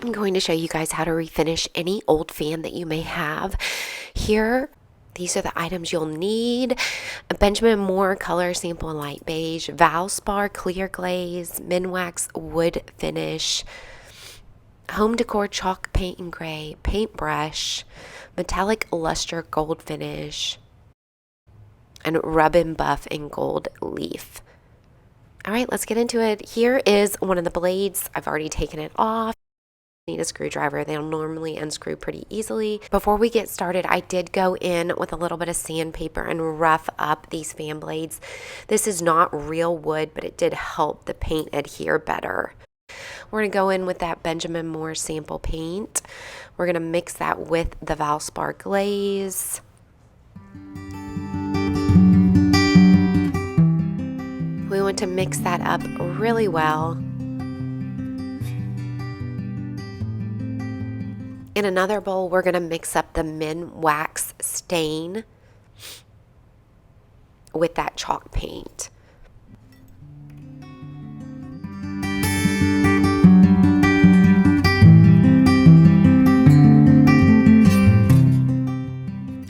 I'm going to show you guys how to refinish any old fan that you may have. Here, these are the items you'll need: a Benjamin Moore color sample in light beige, Valspar clear glaze, Minwax wood finish, home decor chalk paint in gray, paintbrush, metallic luster gold finish, and rub and buff in gold leaf. All right, let's get into it. Here is one of the blades. I've already taken it off. Need a screwdriver. They'll normally unscrew pretty easily. Before we get started, I did go in with a little bit of sandpaper and rough up these fan blades. This is not real wood, but it did help the paint adhere better. We're going to go in with that Benjamin Moore sample paint. We're going to mix that with the Valspar glaze. We want to mix that up really well. In another bowl, we're going to mix up the Minwax stain with that chalk paint.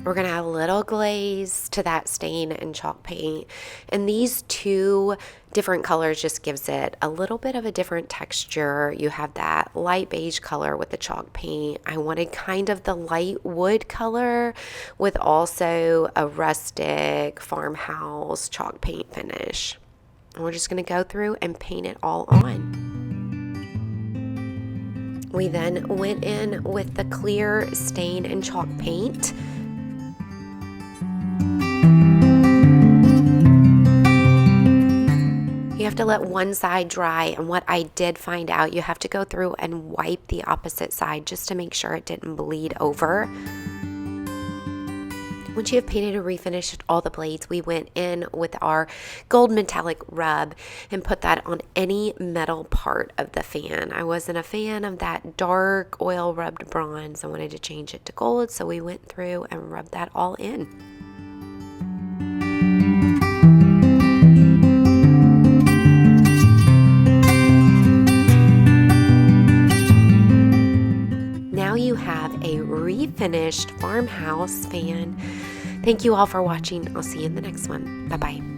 We're going to add a little glaze to that stain and chalk paint. And these two different colors just gives it a little bit of a different texture. You have that light beige color with the chalk paint. I wanted kind of the light wood color with also a rustic farmhouse chalk paint finish. And we're just going to go through and paint it all on. We then went in with the clear stain and chalk paint. You have to let one side dry, and what I did find out, you have to go through and wipe the opposite side just to make sure it didn't bleed over. Once you have painted and refinished all the blades, we went in with our gold metallic rub and put that on any metal part of the fan. I wasn't a fan of that dark oil rubbed bronze. I wanted to change it to gold, so we went through and rubbed that all in. You have a refinished farmhouse fan. Thank you all for watching. I'll see you in the next one. Bye-bye.